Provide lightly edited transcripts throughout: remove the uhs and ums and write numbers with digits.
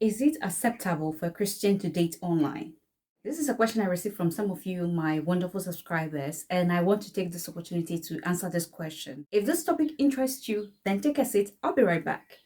Is it acceptable for a Christian to date online? This is a question I received from some of you, my wonderful subscribers, and I want to take this opportunity to answer this question. If this topic interests you, then take a seat. I'll be right back.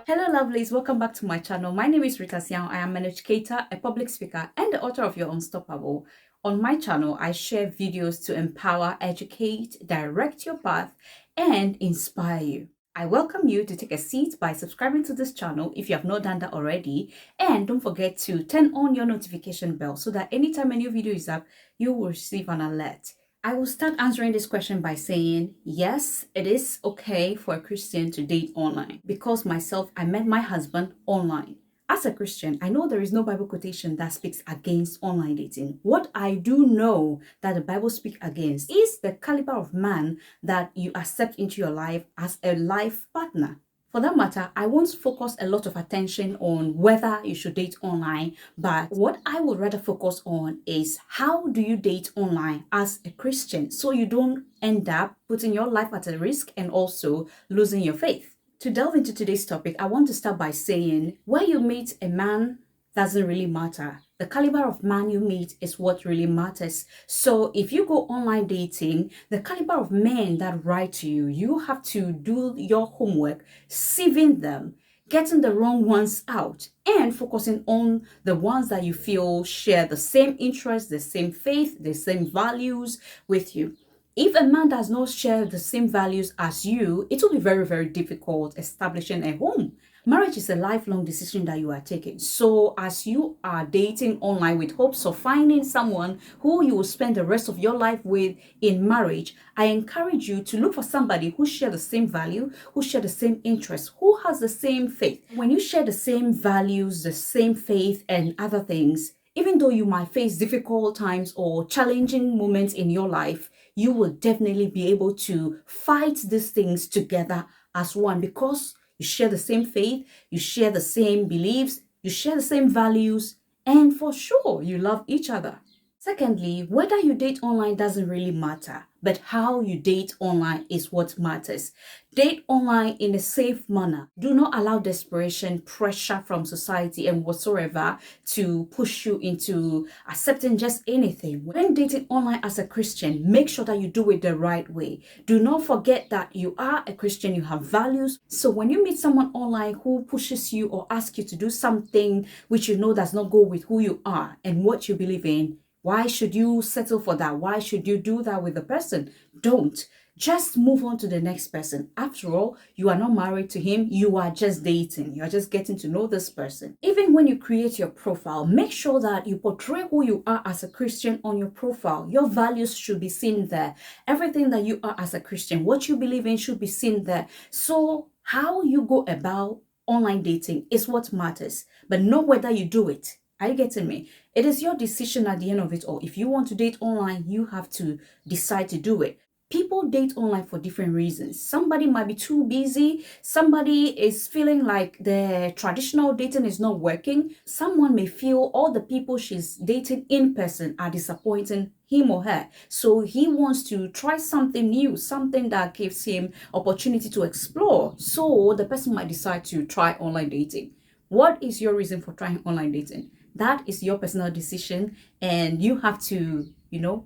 Hello lovelies, welcome back to my channel. My name is Rita Siang. I am an educator, a public speaker, and the author of Your Unstoppable. On my channel, I share videos to empower, educate, direct your path, and inspire you. I welcome you to take a seat by subscribing to this channel if you have not done that already, and don't forget to turn on your notification bell so that anytime a new video is up, you will receive an alert. I will start answering this question by saying, yes, it is okay for a Christian to date online. Because myself, I met my husband online. As a Christian, I know there is no Bible quotation that speaks against online dating. What I do know that the Bible speaks against is the caliber of man that you accept into your life as a life partner. For that matter, I won't focus a lot of attention on whether you should date online, but what I would rather focus on is how do you date online as a Christian so you don't end up putting your life at a risk and also losing your faith. To delve into today's topic, I want to start by saying where you meet a man doesn't really matter. The caliber of man you meet is what really matters. So if you go online dating, the caliber of men that write to you, you have to do your homework, sieving them, getting the wrong ones out, and focusing on the ones that you feel share the same interests, the same faith, the same values with you. If a man does not share the same values as you, it will be very, very difficult establishing a home. Marriage is a lifelong decision that you are taking. So as you are dating online with hopes of finding someone who you will spend the rest of your life with in marriage, I encourage you to look for somebody who shares the same value, who shares the same interests, who has the same faith. When you share the same values, the same faith and other things, even though you might face difficult times or challenging moments in your life, you will definitely be able to fight these things together as one because you share the same faith, you share the same beliefs, you share the same values, and for sure, you love each other. Secondly, whether you date online doesn't really matter, but how you date online is what matters. Date online in a safe manner. Do not allow desperation, pressure from society and whatsoever to push you into accepting just anything. When dating online as a Christian, make sure that you do it the right way. Do not forget that you are a Christian, you have values. So when you meet someone online who pushes you or asks you to do something which you know does not go with who you are and what you believe in, why should you settle for that? Why should you do that with the person? Don't. Just move on to the next person. After all, you are not married to him. You are just dating. You are just getting to know this person. Even when you create your profile, make sure that you portray who you are as a Christian on your profile. Your values should be seen there. Everything that you are as a Christian, what you believe in should be seen there. So how you go about online dating is what matters, but not whether you do it. Are you getting me? It is your decision at the end of it all. If you want to date online, you have to decide to do it. People date online for different reasons. Somebody might be too busy. Somebody is feeling like the traditional dating is not working. Someone may feel all the people she's dating in person are disappointing him or her. So he wants to try something new, something that gives him opportunity to explore. So the person might decide to try online dating. What is your reason for trying online dating? That is your personal decision, and you have to,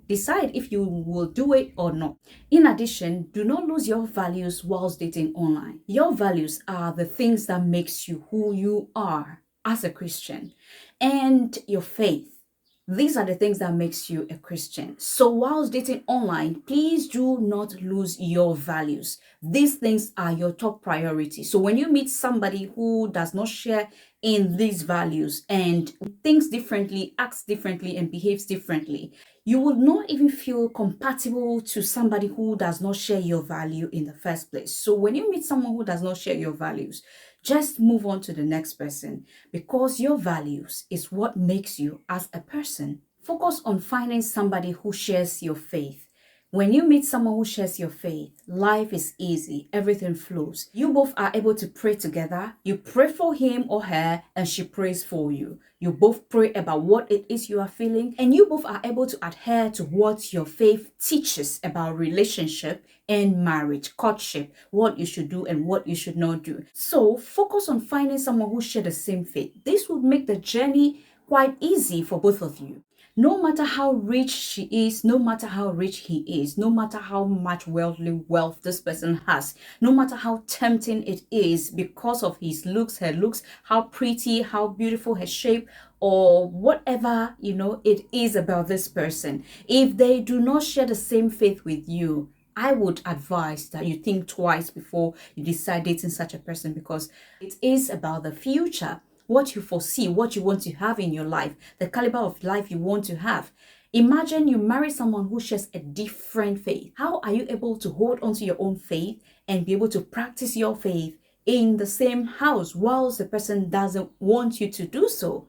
decide if you will do it or not. In addition, do not lose your values whilst dating online. Your values are the things that makes you who you are as a Christian, and your faith. These are the things that makes you a Christian. So whilst dating online, please do not lose your values. These things are your top priority. So when you meet somebody who does not share in these values and thinks differently, acts differently, and behaves differently, you will not even feel compatible to somebody who does not share your value in the first place. So when you meet someone who does not share your values, just move on to the next person because your values is what makes you as a person. Focus on finding somebody who shares your faith. When you meet someone who shares your faith, life is easy, everything flows. You both are able to pray together. You pray for him or her, and she prays for you. You both pray about what it is you are feeling, and you both are able to adhere to what your faith teaches about relationship and marriage, courtship, what you should do and what you should not do. So focus on finding someone who shares the same faith. This would make the journey quite easy for both of you. No matter how rich she is, no matter how rich he is, no matter how much worldly wealth this person has, no matter how tempting it is because of his looks, her looks, how pretty, how beautiful her shape, or whatever, it is about this person. If they do not share the same faith with you, I would advise that you think twice before you decide dating such a person, because it is about the future, what you foresee, what you want to have in your life, the caliber of life you want to have. Imagine you marry someone who shares a different faith. How are you able to hold on to your own faith and be able to practice your faith in the same house whilst the person doesn't want you to do so?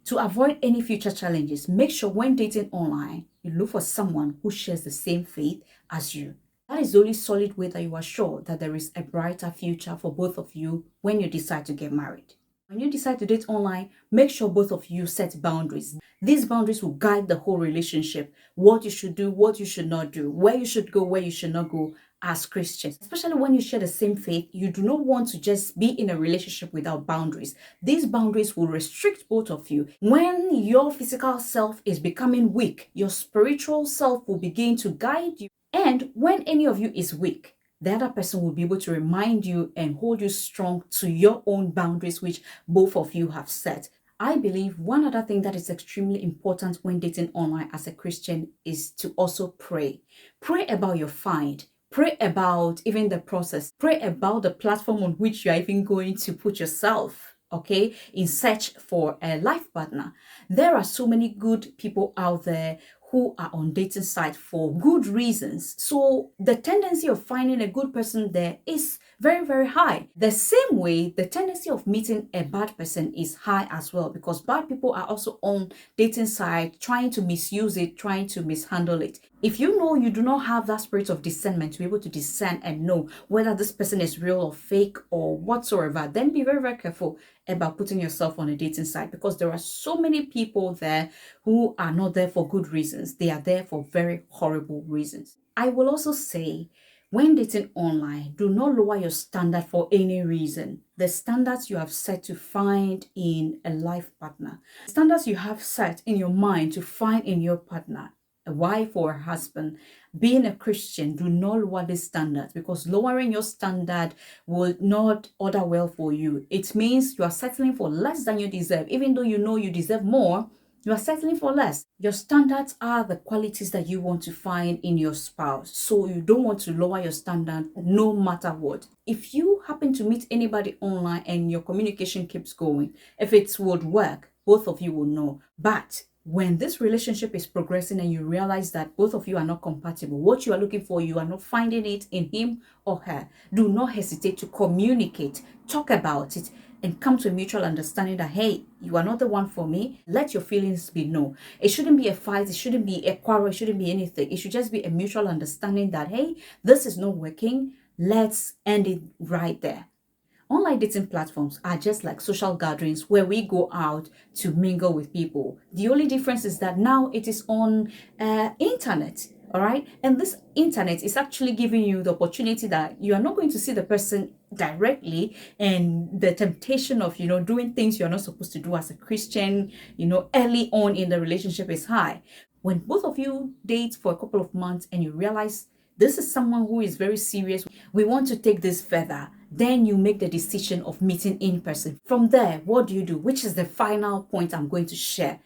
To avoid any future challenges, make sure when dating online, you look for someone who shares the same faith as you. That is the only solid way that you are sure that there is a brighter future for both of you when you decide to get married. When you decide to date online, make sure both of you set boundaries. These boundaries will guide the whole relationship. What you should do, what you should not do, where you should go, where you should not go as Christians. Especially when you share the same faith, you do not want to just be in a relationship without boundaries. These boundaries will restrict both of you. When your physical self is becoming weak, your spiritual self will begin to guide you. And when any of you is weak, the other person will be able to remind you and hold you strong to your own boundaries, which both of you have set. I believe one other thing that is extremely important when dating online as a Christian is to also pray. Pray about your find. Pray about even the process. Pray about the platform on which you are even going to put yourself, okay, in search for a life partner. There are so many good people out there who are on dating sites for good reasons. So the tendency of finding a good person there is very, very high. The same way, the tendency of meeting a bad person is high as well, because bad people are also on dating sites trying to misuse it, trying to mishandle it. If you know you do not have that spirit of discernment to be able to discern and know whether this person is real or fake or whatsoever, then be very, very careful about putting yourself on a dating site, because there are so many people there who are not there for good reasons. They are there for very horrible reasons. I will also say, when dating online, do not lower your standard for any reason. The standards you have set to find in a life partner, standards you have set in your mind to find in your partner, a wife or a husband, being a Christian, do not lower these standards, because lowering your standard will not order well for you. It means you are settling for less than you deserve. Even though you know you deserve more, you are settling for less. Your standards are the qualities that you want to find in your spouse. So you don't want to lower your standard no matter what. If you happen to meet anybody online and your communication keeps going, if it would work, both of you will know. But when this relationship is progressing and you realize that both of you are not compatible, what you are looking for, you are not finding it in him or her, do not hesitate to communicate, talk about it, and come to a mutual understanding that, hey, you are not the one for me. Let your feelings be known. It shouldn't be a fight. It shouldn't be a quarrel. It shouldn't be anything. It should just be a mutual understanding that, hey, this is not working. Let's end it right there. Online dating platforms are just like social gatherings where we go out to mingle with people. The only difference is that now it is on internet, all right? And this internet is actually giving you the opportunity that you are not going to see the person directly, and the temptation of, doing things you're not supposed to do as a Christian, early on in the relationship is high. When both of you date for a couple of months and you realize this is someone who is very serious, we want to take this further, then you make the decision of meeting in person. From there, what do you do? Which is the final point I'm going to share.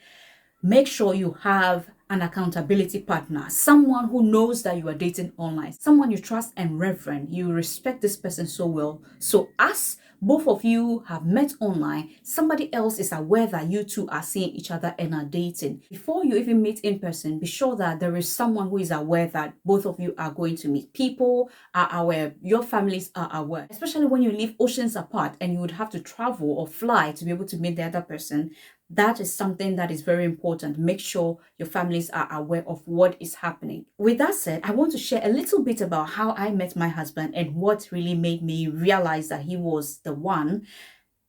Make sure you have an accountability partner, someone who knows that you are dating online, someone you trust and reverend. You respect this person so well. So as both of you have met online, somebody else is aware that you two are seeing each other and are dating. Before you even meet in person, be sure that there is someone who is aware that both of you are going to meet. People are aware, your families are aware, especially when you live oceans apart and you would have to travel or fly to be able to meet the other person. That is something that is very important. Make sure your families are aware of what is happening. With that said, I want to share a little bit about how I met my husband and what really made me realize that he was the one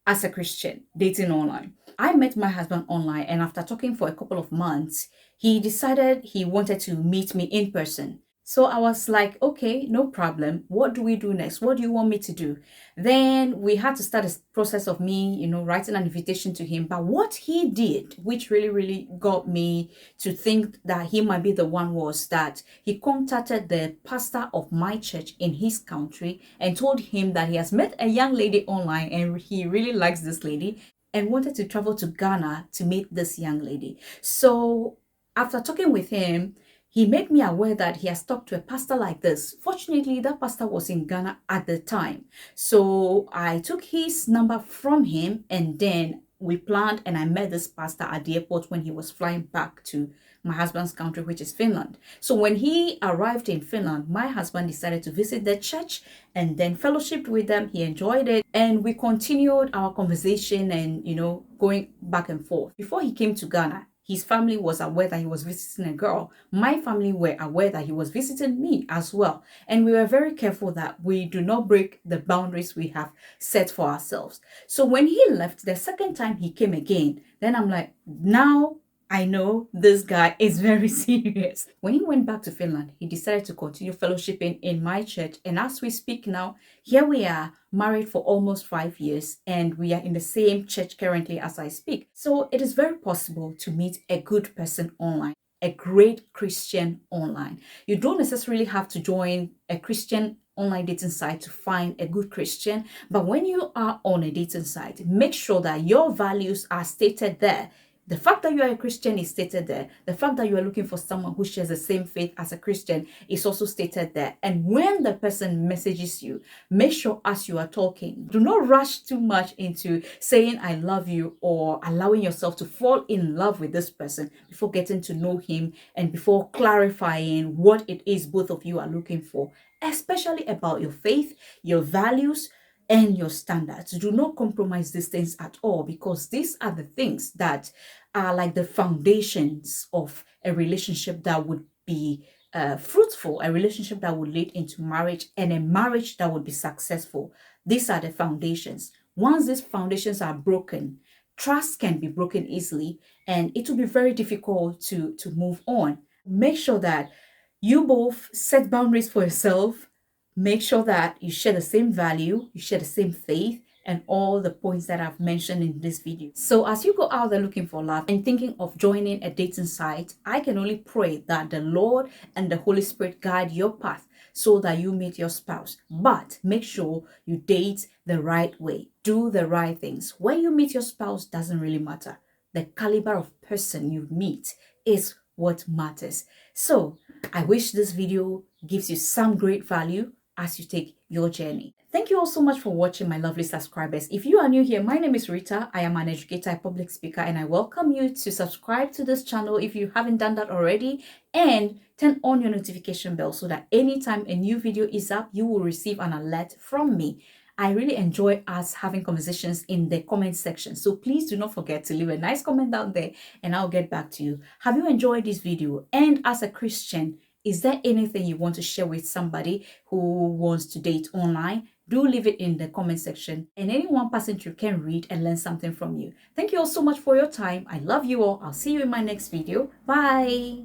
as a Christian dating online. I met my husband online, and after talking for a couple of months, he decided he wanted to meet me in person. So I was like, okay, no problem. What do we do next? What do you want me to do? Then we had to start a process of me, writing an invitation to him. But what he did, which really, really got me to think that he might be the one, was that he contacted the pastor of my church in his country and told him that he has met a young lady online and he really likes this lady and wanted to travel to Ghana to meet this young lady. So after talking with him, he made me aware that he has talked to a pastor like this. Fortunately, that pastor was in Ghana at the time. So I took his number from him, and then we planned, and I met this pastor at the airport when he was flying back to my husband's country, which is Finland. So when he arrived in Finland, my husband decided to visit the church and then fellowshiped with them. He enjoyed it, and we continued our conversation and, going back and forth. Before he came to Ghana, his family was aware that he was visiting a girl. My family were aware that he was visiting me as well. And we were very careful that we do not break the boundaries we have set for ourselves. So when he left, the second time he came again, then I'm like, now I know this guy is very serious. When he went back to Finland, he decided to continue fellowshipping in my church. And as we speak now, here we are, married for almost 5 years, and we are in the same church currently as I speak. So it is very possible to meet a good person online, a great Christian online. You don't necessarily have to join a Christian online dating site to find a good Christian, but when you are on a dating site, make sure that your values are stated there. The fact that you are a Christian is stated there. The fact that you are looking for someone who shares the same faith as a Christian is also stated there. And when the person messages you, make sure as you are talking, do not rush too much into saying I love you or allowing yourself to fall in love with this person before getting to know him and before clarifying what it is both of you are looking for, especially about your faith, your values, and your standards. Do not compromise these things at all, because these are the things that are like the foundations of a relationship that would be fruitful, a relationship that would lead into marriage, and a marriage that would be successful. These are the foundations. Once these foundations are broken, trust can be broken easily, and it will be very difficult to move on. Make sure that you both set boundaries for yourself. Make sure that you share the same value, you share the same faith, and all the points that I've mentioned in this video. So as you go out there looking for love and thinking of joining a dating site, I can only pray that the Lord and the Holy Spirit guide your path so that you meet your spouse. But make sure you date the right way. Do the right things. When you meet your spouse doesn't really matter. The caliber of person you meet is what matters. So I wish this video gives you some great value as you take your journey. Thank you all so much for watching, my lovely subscribers. If you are new here, my name is Rita. I am an educator, a public speaker, and I welcome you to subscribe to this channel if you haven't done that already, and turn on your notification bell so that anytime a new video is up, you will receive an alert from me. I really enjoy us having conversations in the comment section. So please do not forget to leave a nice comment down there and I'll get back to you. Have you enjoyed this video? And as a Christian, is there anything you want to share with somebody who wants to date online? Do leave it in the comment section, and any one person you can read and learn something from you. Thank you all so much for your time. I love you all. I'll see you in my next video. Bye.